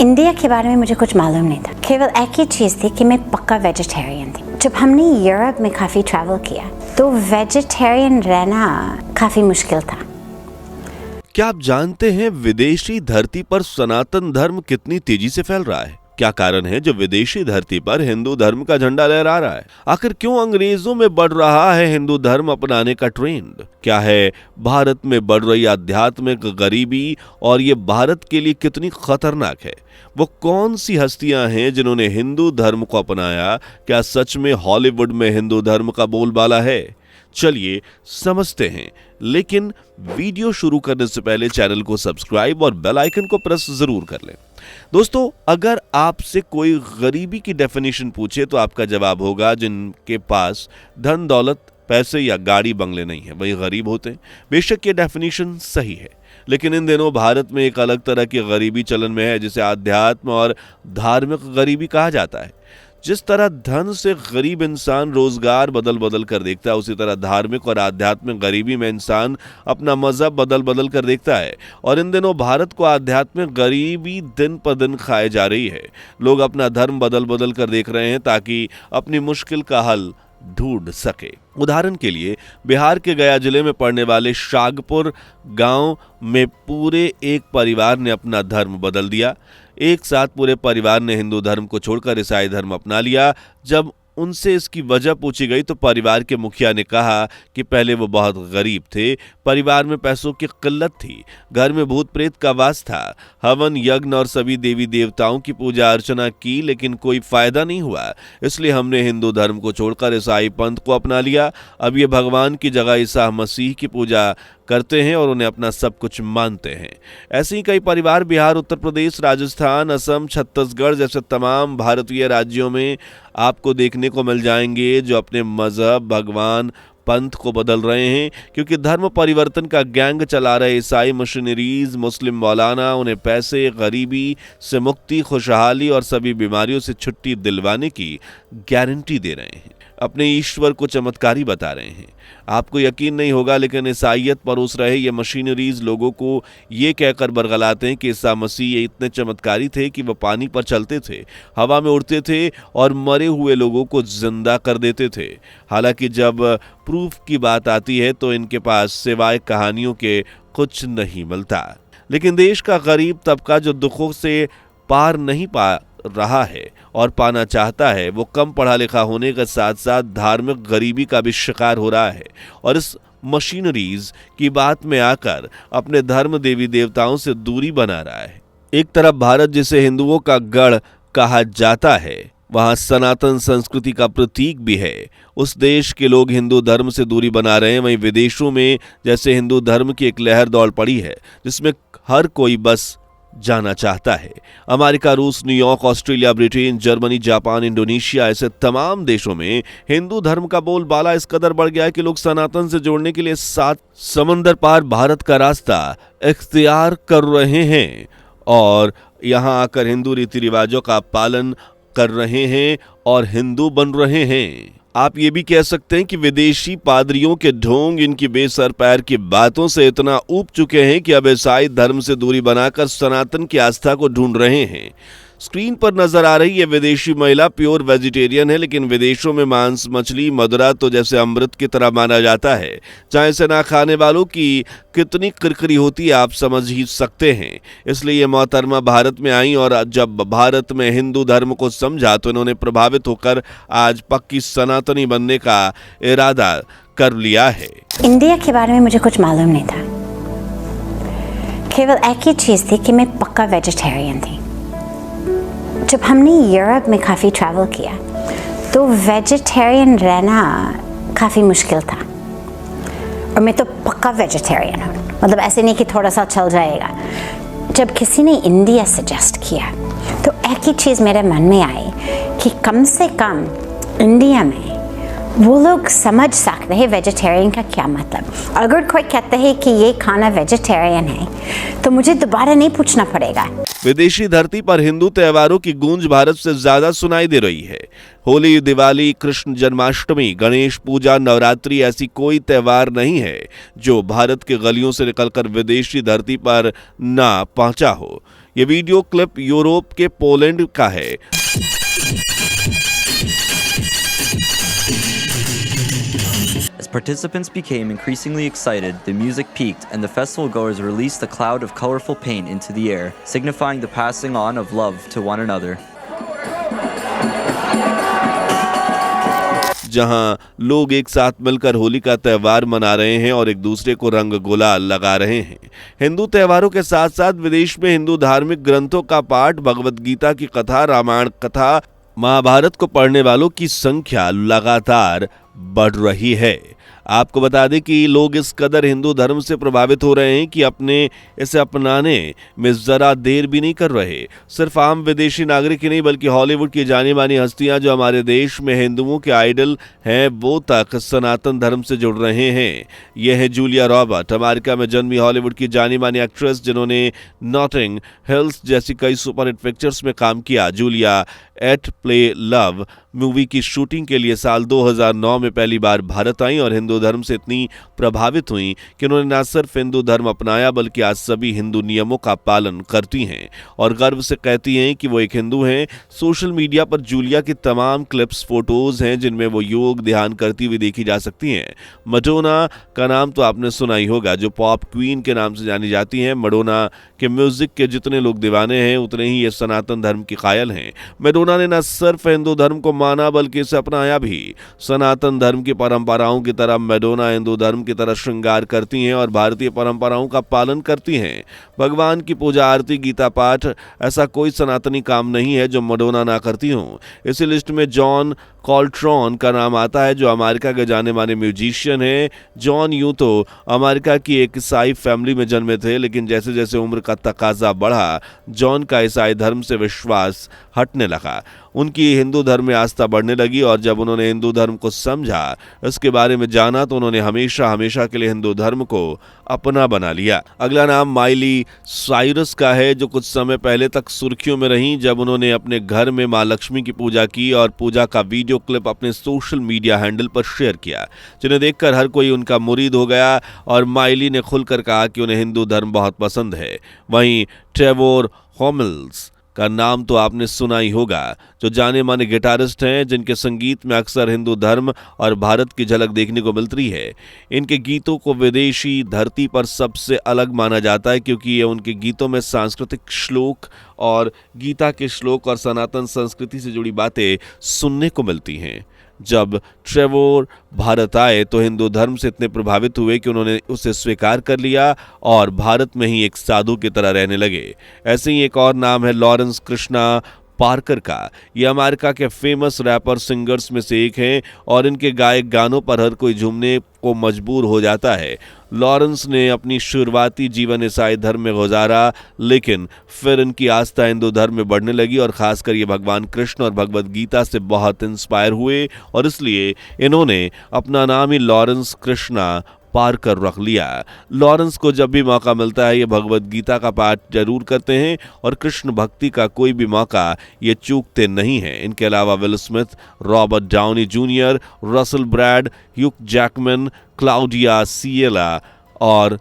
India के बारे में मुझे कुछ मालूम नहीं था। केवल एक ही चीज़ थी कि मैं पक्का वेजिटेरियन थी। जब हमने यूरोप में काफ़ी ट्रैवल किया तो वेजिटेरियन रहना काफ़ी मुश्किल था। क्या आप जानते हैं विदेशी धरती पर सनातन धर्म कितनी तेजी से फैल रहा है? क्या कारण है जो विदेशी धरती पर हिंदू धर्म का झंडा लहरा रहा है? आखिर क्यों अंग्रेजों में बढ़ रहा है हिंदू धर्म अपनाने का ट्रेंड? क्या है भारत में बढ़ रही आध्यात्मिक गरीबी और ये भारत के लिए कितनी खतरनाक है? वो कौन सी हस्तियां हैं जिन्होंने हिंदू धर्म को अपनाया? क्या सच में हॉलीवुड में हिंदू धर्म का बोलबाला है? चलिए समझते हैं, लेकिन वीडियो शुरू करने से पहले चैनल को सब्सक्राइब और बेल आइकन को प्रेस जरूर कर लें। दोस्तों, अगर आपसे कोई गरीबी की डेफिनेशन पूछे तो आपका जवाब होगा जिनके पास धन दौलत पैसे या गाड़ी बंगले नहीं है वही गरीब होते हैं। बेशक ये डेफिनेशन सही है, लेकिन इन दिनों भारत में एक अलग तरह की गरीबी चलन में है जिसे अध्यात्म और धार्मिक गरीबी कहा जाता है। जिस तरह धन से गरीब इंसान रोजगार बदल बदल कर देखता है, उसी तरह धार्मिक और आध्यात्मिक गरीबी में इंसान अपना मजहब बदल बदल कर देखता है। और इन दिनों भारत को आध्यात्मिक गरीबी दिन पर दिन खाए जा रही है। लोग अपना धर्म बदल बदल कर देख रहे हैं ताकि अपनी मुश्किल का हल ढूंढ सके। उदाहरण के लिए बिहार के गया जिले में पड़ने वाले शागपुर गांव में पूरे एक परिवार ने अपना धर्म बदल दिया। एक साथ पूरे परिवार ने हिंदू धर्म को छोड़कर ईसाई धर्म अपना लिया। जब उनसे इसकी वजह पूछी गई तो परिवार के मुखिया ने कहा कि पहले वो बहुत गरीब थे, परिवार में पैसों की किल्लत थी, घर में भूत प्रेत का वास था, हवन यज्ञ और सभी देवी देवताओं की पूजा अर्चना की, लेकिन कोई फायदा नहीं हुआ, इसलिए हमने हिंदू धर्म को छोड़कर ईसाई पंथ को अपना लिया। अब ये भगवान की जगह ईसा मसीह की पूजा करते हैं और उन्हें अपना सब कुछ मानते हैं। ऐसे ही कई परिवार बिहार, उत्तर प्रदेश, राजस्थान, असम, छत्तीसगढ़ जैसे तमाम भारतीय राज्यों में आपको देखने को मिल जाएंगे जो अपने मजहब, भगवान, पंथ को बदल रहे हैं। क्योंकि धर्म परिवर्तन का गैंग चला रहे ईसाई मिशनरीज, मुस्लिम मौलाना उन्हें पैसे, गरीबी से मुक्ति, खुशहाली और सभी बीमारियों से छुट्टी दिलवाने की गारंटी दे रहे हैं, अपने ईश्वर को चमत्कारी बता रहे हैं। आपको यकीन नहीं होगा, लेकिन ईसाइयत परोस रहे ये मशीनरीज लोगों को ये कहकर बरगलाते हैं कि ईसा मसीह ये इतने चमत्कारी थे कि वह पानी पर चलते थे, हवा में उड़ते थे और मरे हुए लोगों को जिंदा कर देते थे। हालांकि जब प्रूफ की बात आती है तो इनके पास सिवाय कहानियों के कुछ नहीं मिलता। लेकिन देश का गरीब तबका जो दुखों से पार नहीं पा रहा है और पाना चाहता है, वो कम पढ़ा लिखा होने के साथ साथ धार्मिक गरीबी का भी शिकार हो रहा है और इस मशीनरीज की बात में आकर अपने धर्म, देवी देवताओं से दूरी बना रहा है। एक तरफ भारत जिसे हिंदुओं का गढ़ कहा जाता है, वहां सनातन संस्कृति का प्रतीक भी है, उस देश के लोग हिंदू धर्म से दूरी बना रहे हैं। वहीं विदेशों में जैसे हिंदू धर्म की एक लहर दौड़ पड़ी है जिसमें हर कोई बस जाना चाहता है। अमेरिका, रूस, New York, Australia, Britain, Germany, Japan, Indonesia ऐसे तमाम देशों में हिंदू धर्म का बोलबाला इस कदर बढ़ गया है कि लोग सनातन से जोड़ने के लिए 7 समंदर पार भारत का रास्ता इख्तियार कर रहे हैं और यहां आकर हिंदू रीति रिवाजों का पालन कर रहे हैं और हिंदू बन रहे हैं। आप ये भी कह सकते हैं कि विदेशी पादरियों के ढोंग इनकी बेसर पैर की बातों से इतना ऊब चुके हैं कि अब ईसाई धर्म से दूरी बनाकर सनातन की आस्था को ढूंढ रहे हैं। स्क्रीन पर नजर आ रही है विदेशी महिला प्योर वेजिटेरियन है, लेकिन विदेशों में मांस, मछली, मदिरा तो जैसे अमृत की तरह माना जाता है। चाहे इसे ना खाने वालों की कितनी किरकिरी होती है आप समझ ही सकते हैं। इसलिए ये मोहतरमा भारत में आई और जब भारत में हिंदू धर्म को समझा तो इन्होंने प्रभावित होकर आज पक्की सनातनी बनने का इरादा कर लिया है। इंडिया के बारे में मुझे कुछ मालूम नहीं था। केवल एक ही चीज़ थी कि मैं पक्का वेजिटेरियन थी। जब हमने यूरोप में काफ़ी ट्रैवल किया तो वेजिटेरियन रहना काफ़ी मुश्किल था और मैं तो पक्का वेजिटेरियन हूँ, मतलब ऐसे नहीं कि थोड़ा सा चल जाएगा। जब किसी ने इंडिया सजेस्ट किया तो एक ही चीज़ मेरे मन में आई कि कम से कम इंडिया में वो लोग समझ सकते हैं वेजिटेरियन का क्या मतलब। अगर कोई कहता है कि ये खाना वेजिटेरियन है तो मुझे दोबारा नहीं पूछना पड़ेगा। विदेशी धरती पर हिंदू त्योहारों की गूंज भारत से ज्यादा सुनाई दे रही है। होली, दिवाली, कृष्ण जन्माष्टमी, गणेश पूजा, नवरात्रि ऐसी कोई त्योहार नहीं है जो भारत के गलियों से निकलकर विदेशी धरती पर ना पहुंचा हो। ये वीडियो क्लिप यूरोप के पोलैंड का है। As participants became increasingly excited, the music peaked and the festival goers released a cloud of colorful paint into the air, signifying the passing on of love to one another. जहां लोग एक साथ मिलकर होली का त्यौहार मना रहे हैं और एक दूसरे को रंग गुलाल लगा रहे हैं। हिंदू त्योहारों के साथ साथ विदेश में हिंदू धार्मिक ग्रंथों का पाठ, भगवत गीता की कथा, रामायण कथा, महाभारत को पढ़ने वालों की संख्या लगातार बढ़ रही है। आपको बता दें कि लोग इस कदर हिंदू धर्म से प्रभावित हो रहे हैं कि इसे अपनाने में जरा देर भी नहीं कर रहे। सिर्फ आम विदेशी नागरिक ही नहीं बल्कि हॉलीवुड की जानी मानी हस्तियां जो हमारे देश में हिंदुओं के आइडल हैं वो तक सनातन धर्म से जुड़ रहे हैं। यह है जूलिया रॉबर्ट, अमेरिका में जन्मी हॉलीवुड की जानी मानी एक्ट्रेस जिन्होंने नॉटिंग हिल्स जैसी कई सुपरहिट पिक्चर्स में काम किया। Julia Eat Pray Love movie की शूटिंग के लिए साल 2009 में पहली बार भारत आई और हिंदू धर्म से इतनी प्रभावित हुई कि उन्होंने न सिर्फ हिंदू धर्म अपनाया बल्कि आज सभी हिंदू नियमों का पालन करती हैं और गर्व से कहती हैं कि वो एक हिंदू हैं। सोशल मीडिया पर जूलिया की तमाम क्लिप्स, फोटोज हैं जिनमें वो योग ध्यान करती हुई देखी जा सकती हैं। मैडोना का नाम तो आपने सुना ही होगा, जो पॉप क्वीन के नाम से जानी जाती हैं। मैडोना के म्यूजिक के जितने लोग दीवाने हैं उतने ही ये सनातन धर्म की कायल हैं। मैडोना ने न सिर्फ हिंदू धर्म को माना बल्कि इसे अपनाया भी। सनातन धर्म की परंपराओं की तरह मैडोना हिंदू धर्म की तरह श्रृंगार करती हैं और भारतीय परंपराओं का पालन करती हैं। भगवान की पूजा, आरती, गीता पाठ, ऐसा कोई सनातनी काम नहीं है जो मैडोना ना करती हो। इसी लिस्ट में जॉन कॉल्ट्रॉन का नाम आता है जो अमेरिका के जाने माने म्यूजिशियन हैं। जॉन यूं तो अमेरिका की एक ईसाई फैमिली में जन्मे थे, लेकिन जैसे जैसे उम्र का तकाजा बढ़ा जॉन का ईसाई धर्म से विश्वास हटने लगा। उनकी हिंदू धर्म में आस्था बढ़ने लगी और जब उन्होंने हिंदू धर्म को समझा, इसके बारे में जाना, तो उन्होंने हमेशा हमेशा के लिए हिंदू धर्म को अपना बना लिया। अगला नाम माइली साइरस का है जो कुछ समय पहले तक सुर्खियों में रहीं जब उन्होंने अपने घर में मां लक्ष्मी की पूजा की और पूजा का वीडियो क्लिप अपने सोशल मीडिया हैंडल पर शेयर किया, जिन्हें देखकर हर कोई उनका मुरीद हो गया और माइली ने खुलकर कहा कि उन्हें हिंदू धर्म बहुत पसंद है। वहीं ट्रेवर हॉमिल्स का नाम तो आपने सुना ही होगा, जो जाने माने गिटारिस्ट हैं जिनके संगीत में अक्सर हिंदू धर्म और भारत की झलक देखने को मिलती है। इनके गीतों को विदेशी धरती पर सबसे अलग माना जाता है क्योंकि ये उनके गीतों में सांस्कृतिक श्लोक और गीता के श्लोक और सनातन संस्कृति से जुड़ी बातें सुनने को मिलती हैं। जब ट्रेवर भारत आए तो हिंदू धर्म से इतने प्रभावित हुए कि उन्होंने उसे स्वीकार कर लिया और भारत में ही एक साधु की तरह रहने लगे। ऐसे ही एक और नाम है लॉरेंस कृष्णा पार्कर का। ये अमेरिका के फेमस रैपर सिंगर्स में से एक हैं और इनके गायक गानों पर हर कोई झूमने को मजबूर हो जाता है। लॉरेंस ने अपनी शुरुआती जीवन ईसाई धर्म में गुजारा, लेकिन फिर इनकी आस्था हिंदू धर्म में बढ़ने लगी और खासकर ये भगवान कृष्ण और भगवत गीता से बहुत इंस्पायर हुए और इसलिए इन्होंने अपना नाम ही लॉरेंस कृष्णा पार्कर रख लिया। लॉरेंस को जब भी मौका मिलता है ये भगवत गीता का पाठ जरूर करते हैं और कृष्ण भक्ति का कोई भी मौका ये चूकते नहीं हैं। इनके अलावा Will Smith, Robert Downey Junior, Russell Brad, Hugh Jackman, Claudia सिएला और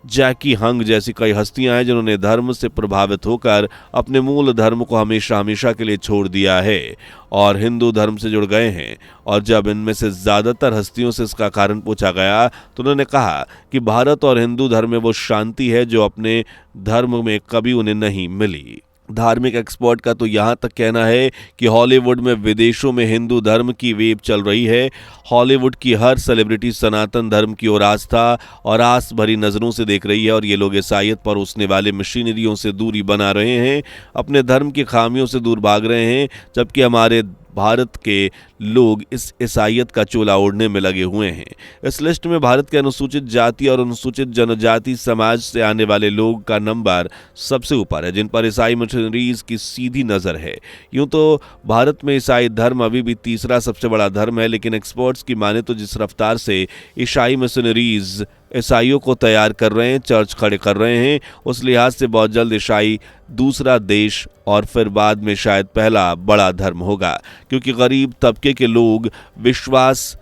जैकी हंग जैसी कई हस्तियां हैं जिन्होंने धर्म से प्रभावित होकर अपने मूल धर्म को हमेशा हमेशा के लिए छोड़ दिया है और हिंदू धर्म से जुड़ गए हैं। और जब इनमें से ज़्यादातर हस्तियों से इसका कारण पूछा गया तो उन्होंने कहा कि भारत और हिंदू धर्म में वो शांति है जो अपने धर्म में कभी उन्हें नहीं मिली। धार्मिक एक्सपर्ट का तो यहाँ तक कहना है कि हॉलीवुड में विदेशों में हिंदू धर्म की वेव चल रही है। हॉलीवुड की हर सेलिब्रिटी सनातन धर्म की ओर आस्था और आस भरी नज़रों से देख रही है और ये लोग ईसाईयत पर उसने वाले मशीनरियों से दूरी बना रहे हैं, अपने धर्म की खामियों से दूर भाग रहे हैं, जबकि हमारे भारत के लोग इस ईसाईयत का चोला ओढ़ने में लगे हुए हैं। इस लिस्ट में भारत के अनुसूचित जाति और अनुसूचित जनजाति समाज से आने वाले लोग का नंबर सबसे ऊपर है, जिन पर ईसाई मिशनरीज की सीधी नज़र है। यूं तो भारत में ईसाई धर्म अभी भी तीसरा सबसे बड़ा धर्म है, लेकिन एक्सपर्ट्स की माने तो जिस रफ्तार से ईसाई मिशनरीज ईसाइयों को तैयार कर रहे हैं, चर्च खड़े कर रहे हैं, उस लिहाज से बहुत जल्द ईसाई दूसरा देश और फिर बाद में शायद पहला बड़ा धर्म होगा, क्योंकि गरीब तबके के लोग विश्वास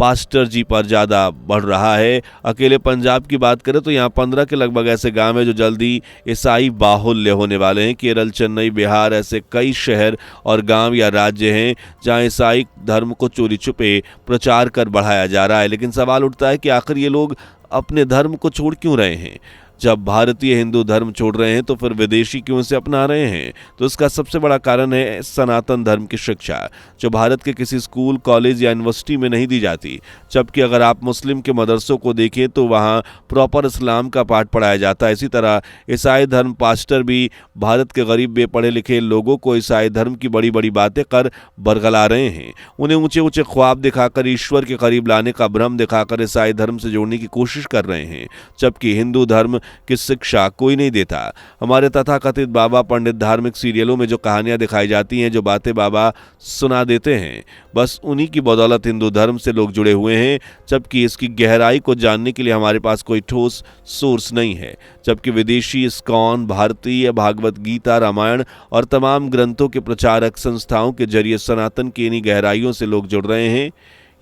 पास्टर जी पर ज्यादा बढ़ रहा है। अकेले पंजाब की बात करें तो यहाँ 15 के लगभग ऐसे गांव है जो जल्दी ईसाई बाहुल्य होने वाले हैं। केरल, चेन्नई, बिहार ऐसे कई शहर और गांव या राज्य हैं जहां ईसाई धर्म को चोरी छुपे प्रचार कर बढ़ाया जा रहा है। लेकिन सवाल उठता है कि आखिर ये लोग अपने धर्म को छोड़ क्यों रहे हैं? जब भारतीय हिंदू धर्म छोड़ रहे हैं तो फिर विदेशी क्यों इसे अपना रहे हैं? तो इसका सबसे बड़ा कारण है सनातन धर्म की शिक्षा, जो भारत के किसी स्कूल, कॉलेज या यूनिवर्सिटी में नहीं दी जाती। जबकि अगर आप मुस्लिम के मदरसों को देखें तो वहाँ प्रॉपर इस्लाम का पाठ पढ़ाया जाता है। इसी तरह ईसाई धर्म पास्टर भी भारत के गरीब बेपढ़े लिखे लोगों को ईसाई धर्म की बड़ी बड़ी बातें कर बरगला रहे हैं। उन्हें ऊंचे ऊंचे ख्वाब दिखाकर, ईश्वर के करीब लाने का भ्रम दिखाकर ईसाई धर्म से जोड़ने की कोशिश कर रहे हैं, जबकि हिंदू धर्म की शिक्षा कोई नहीं देता। हमारे तथाकथित बाबा पंडित धार्मिक सीरियलों में जो कहानियां दिखाई जाती हैं, जो बातें बाबा सुना देते हैं, बस उन्हीं की बदौलत हिंदू धर्म से लोग जुड़े हुए हैं, जबकि इसकी गहराई को जानने के लिए हमारे पास कोई ठोस सोर्स नहीं है। जबकि विदेशी इस्कॉन, भारतीय भागवत गीता, रामायण और तमाम ग्रंथों के प्रचारक संस्थाओं के जरिए सनातन की इन्हीं गहराइयों से लोग जुड़ रहे हैं।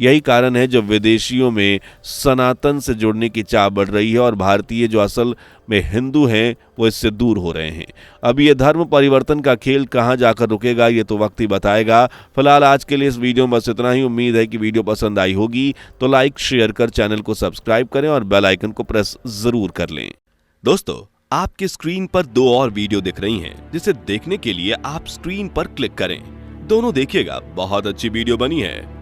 यही कारण है जब विदेशियों में सनातन से जुड़ने की चाह बढ़ रही है और भारतीय जो असल में हिंदू हैं वो इससे दूर हो रहे हैं। अब ये धर्म परिवर्तन का खेल कहाँ जाकर रुकेगा ये तो वक्त ही बताएगा। फिलहाल आज के लिए इस वीडियो में बस इतना ही। उम्मीद है कि वीडियो पसंद आई होगी, तो लाइक शेयर कर चैनल को सब्सक्राइब करें और बेल आइकन को प्रेस जरूर कर लें। दोस्तों, आपके स्क्रीन पर 2 और वीडियो दिख रही हैं, जिसे देखने के लिए आप स्क्रीन पर क्लिक करें। दोनों देखिएगा, बहुत अच्छी वीडियो बनी है।